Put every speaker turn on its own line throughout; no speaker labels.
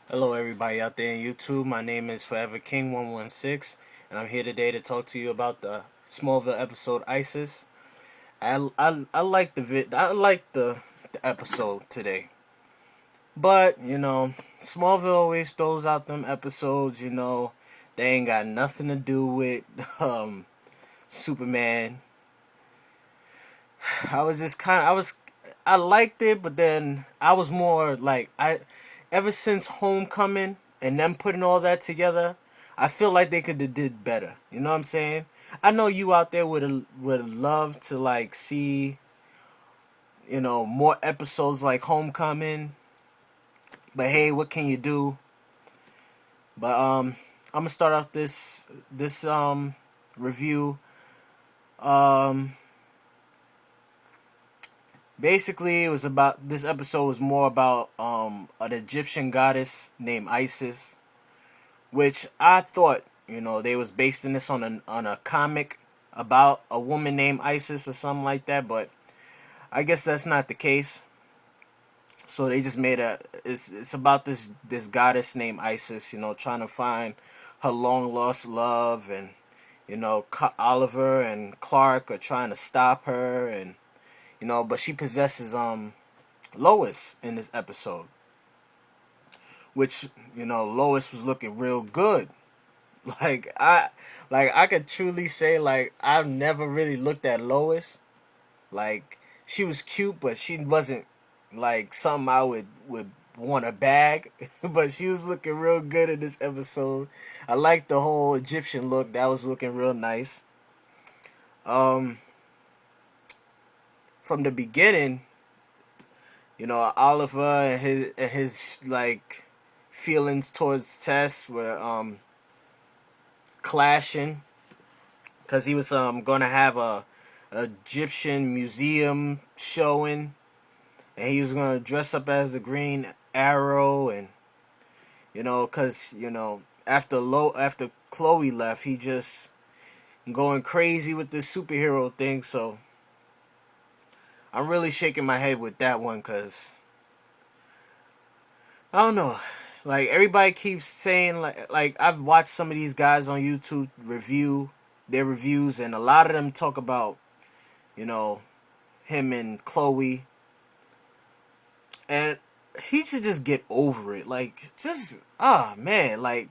Hello, everybody out there in YouTube. My name is Forever King 116, and I'm here today to talk to you about the Smallville episode ISIS. I like the episode today, but Smallville always throws out them episodes. They ain't got nothing to do with Superman. I liked it, but then I was more like ever since Homecoming and them putting all that together, I feel like they could have did better. You know what I'm saying? I know you out there would love to like see more episodes like Homecoming, but hey, what can you do? But I'm gonna start off this review. Um, Basically, it was about this episode was more about an Egyptian goddess named Isis, which I thought they was basing this on a comic about a woman named Isis or something like that, but I guess that's not the case. So they just made it's about this goddess named Isis, trying to find her long lost love, and Oliver and Clark are trying to stop her, and but she possesses Lois in this episode, which Lois was looking real good. Like I could truly say like I've never really looked at Lois. Like she was cute, but she wasn't like something I would want to bag. But she was looking real good in this episode. I liked the whole Egyptian look. That was looking real nice. Um, from the beginning, Oliver and his like feelings towards Tess were clashing because he was gonna have a Egyptian museum showing, and he was gonna dress up as the Green Arrow, and because after Chloe left, he just going crazy with this superhero thing. So I'm really shaking my head with that one because I don't know. Like everybody keeps saying, like I've watched some of these guys on YouTube review their reviews, and a lot of them talk about you know him and Chloe, and he should just get over it. Like just man, like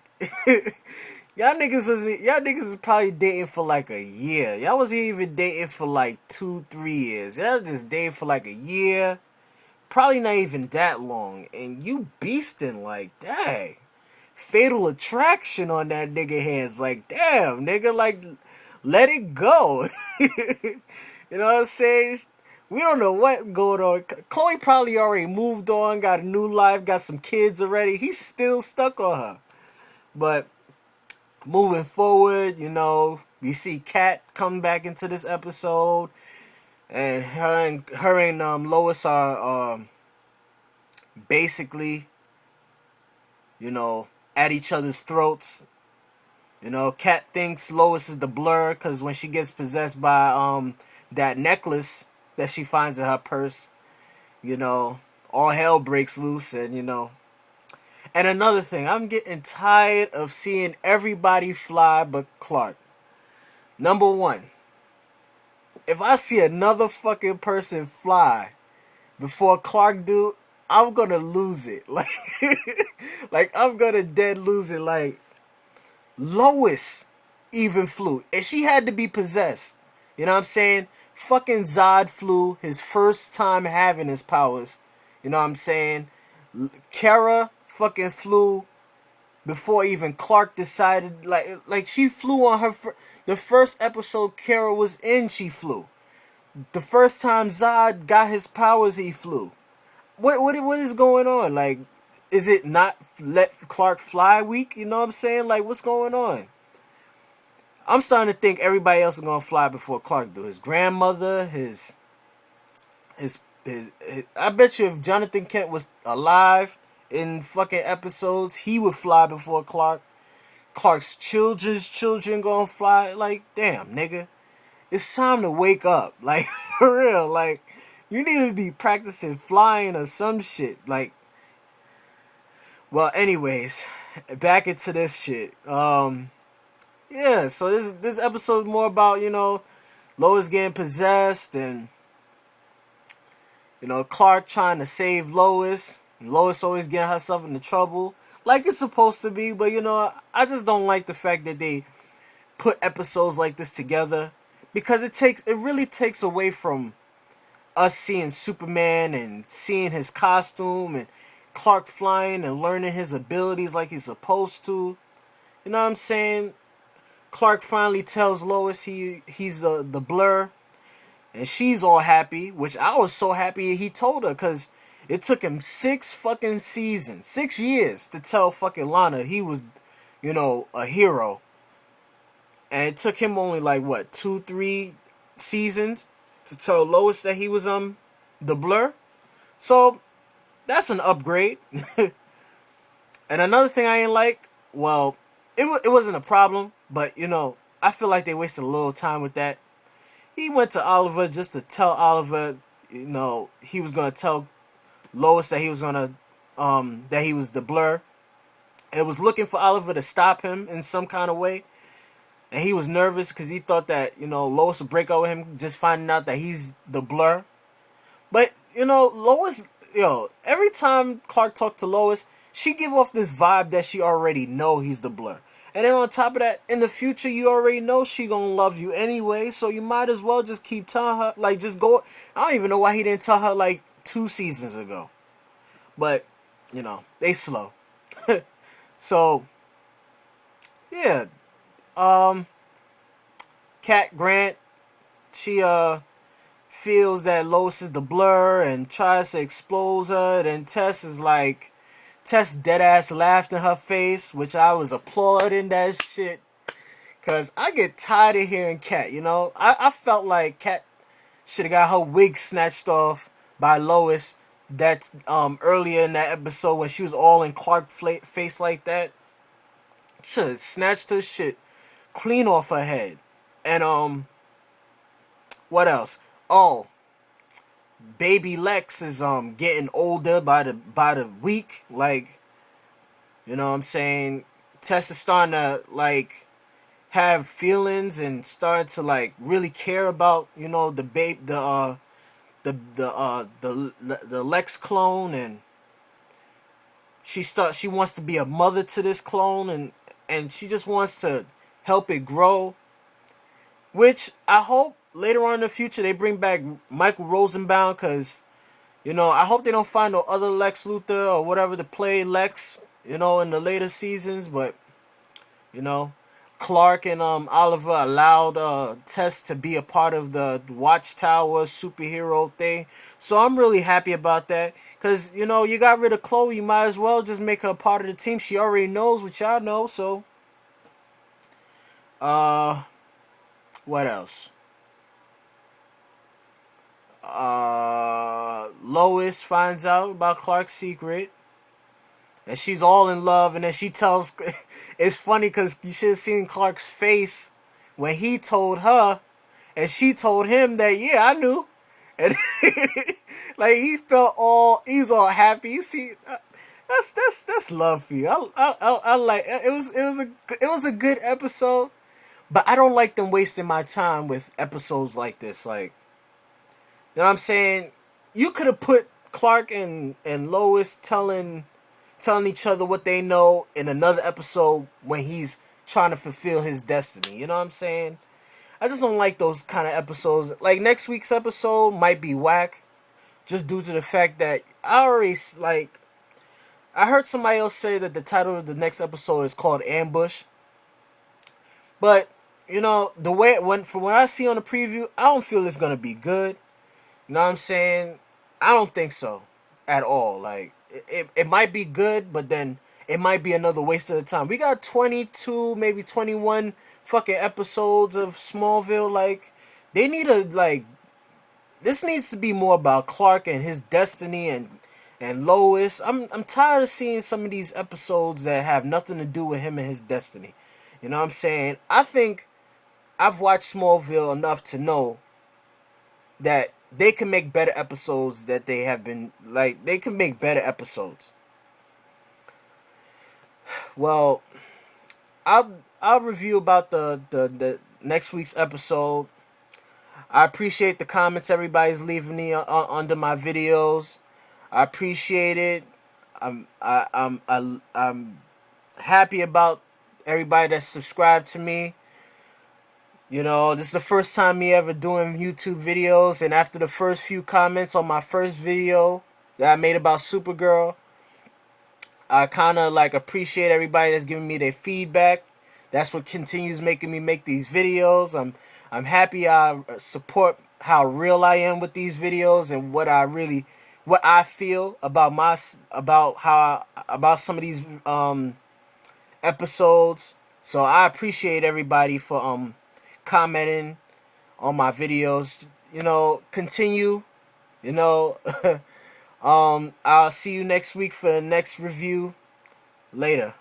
y'all niggas is probably dating for like a year. Y'all wasn't even dating for like 2-3 years. Y'all just dating for like a year, probably not even that long, and you beasting like dang. Fatal attraction on that nigga hands. Like, damn, nigga, like, let it go. You know what I'm saying? We don't know what going on. Chloe probably already moved on, got a new life, got some kids already. He's still stuck on her. But moving forward, we see Kat come back into this episode, and her and Lois are basically, you know, at each other's throats. Kat thinks Lois is the Blur because when she gets possessed by that necklace that she finds in her purse, you know, all hell breaks loose, and And another thing, I'm getting tired of seeing everybody fly but Clark. Number one, if I see another fucking person fly before Clark do, I'm gonna lose it. Like I'm gonna dead lose it. Like Lois even flew. And she had to be possessed. You know what I'm saying? Fucking Zod flew his first time having his powers. You know what I'm saying? Kara fucking flew before even Clark decided. Like she flew on the first episode Kara was in, she flew. The first time Zod got his powers, he flew. What is going on? Like, is it not let Clark fly week? You know what I'm saying? Like, what's going on? I'm starting to think everybody else is gonna fly before Clark do. His grandmother, his I bet you if Jonathan Kent was alive in fucking episodes, he would fly before Clark. Clark's children's children gonna fly. Like, damn, nigga. It's time to wake up. Like, for real. Like, you need to be practicing flying or some shit. Like, Well, anyways, back into this shit. Yeah. So this episode is more about Lois getting possessed and Clark trying to save Lois. Lois always getting herself into trouble, like it's supposed to be. But I just don't like the fact that they put episodes like this together because it really takes away from us seeing Superman and seeing his costume and Clark flying and learning his abilities like he's supposed to. You know what I'm saying? Clark finally tells Lois he's the Blur, and she's all happy, which I was so happy he told her because it took him 6 fucking seasons, 6 years to tell fucking Lana he was, a hero. And it took him only like what, 2-3 seasons to tell Lois that he was the Blur. So that's an upgrade. And another thing I ain't like, well, it wasn't a problem, but I feel like they wasted a little time with that. He went to Oliver just to tell Oliver, he was gonna tell Lois that he was that he was the Blur. And was looking for Oliver to stop him in some kind of way. And he was nervous because he thought that, Lois would break up with him just finding out that he's the Blur. But, Lois, every time Clark talked to Lois, she give off this vibe that she already know he's the Blur. And then on top of that, in the future, you already know she gonna love you anyway, so you might as well just keep telling her, like, just go. I don't even know why he didn't tell her, like, 2 seasons ago. But, they slow. So, yeah. Cat Grant, she, feels that Lois is the Blur and tries to expose her. Then Tess deadass laughed in her face, which I was applauding that shit. Cause I get tired of hearing Cat, I felt like Cat should have got her wig snatched off by Lois that earlier in that episode when she was all in Clark face like that. Should have snatched her shit clean off her head. And what else? Oh, baby Lex is getting older by the week. Like, what I'm saying? Tess is starting to like have feelings and starting to like really care about the Lex clone, and she wants to be a mother to this clone, and she just wants to help it grow. Which I hope later on in the future they bring back Michael Rosenbaum, because I hope they don't find no other Lex Luthor or whatever to play Lex, in the later seasons. But Clark and Oliver allowed Tess to be a part of the Watchtower superhero thing, so I'm really happy about that. Cause you got rid of Chloe, you might as well just make her a part of the team. She already knows what y'all know. So, what else? Lois finds out about Clark's secret, and she's all in love. And then she tells, it's funny because you should have seen Clark's face when he told her, and she told him that, yeah, I knew, and like he's all happy. See, that's love for you. I like it was a good episode, but I don't like them wasting my time with episodes like this. Like, you know what I'm saying? You could have put Clark and Lois telling each other what they know in another episode when he's trying to fulfill his destiny. You know what I'm saying? I just don't like those kind of episodes. Like, next week's episode might be whack just due to the fact that I heard somebody else say that the title of the next episode is called Ambush. But, the way it went, from what I see on the preview, I don't feel it's going to be good. You know what I'm saying? I don't think so at all. Like, it might be good, but then it might be another waste of the time. We got 22, maybe 21 fucking episodes of Smallville. Like, they need this needs to be more about Clark and his destiny and Lois. I'm tired of seeing some of these episodes that have nothing to do with him and his destiny. You know what I'm saying? I think I've watched Smallville enough to know that they can make better episodes, that they have been, like, they can make better episodes. Well, I'll review about the next week's episode. I appreciate the comments everybody's leaving me under my videos. I appreciate it. I'm happy about everybody that's subscribed to me. You know, this is the first time me ever doing YouTube videos, and after the first few comments on my first video that I made about Supergirl, I kind of like appreciate everybody that's giving me their feedback. That's what continues making me make these videos. I'm happy I support how real I am with these videos and what I feel about about some of these episodes. So I appreciate everybody for commenting on my videos. You know, continue. You know, I'll see you next week for the next review. Later.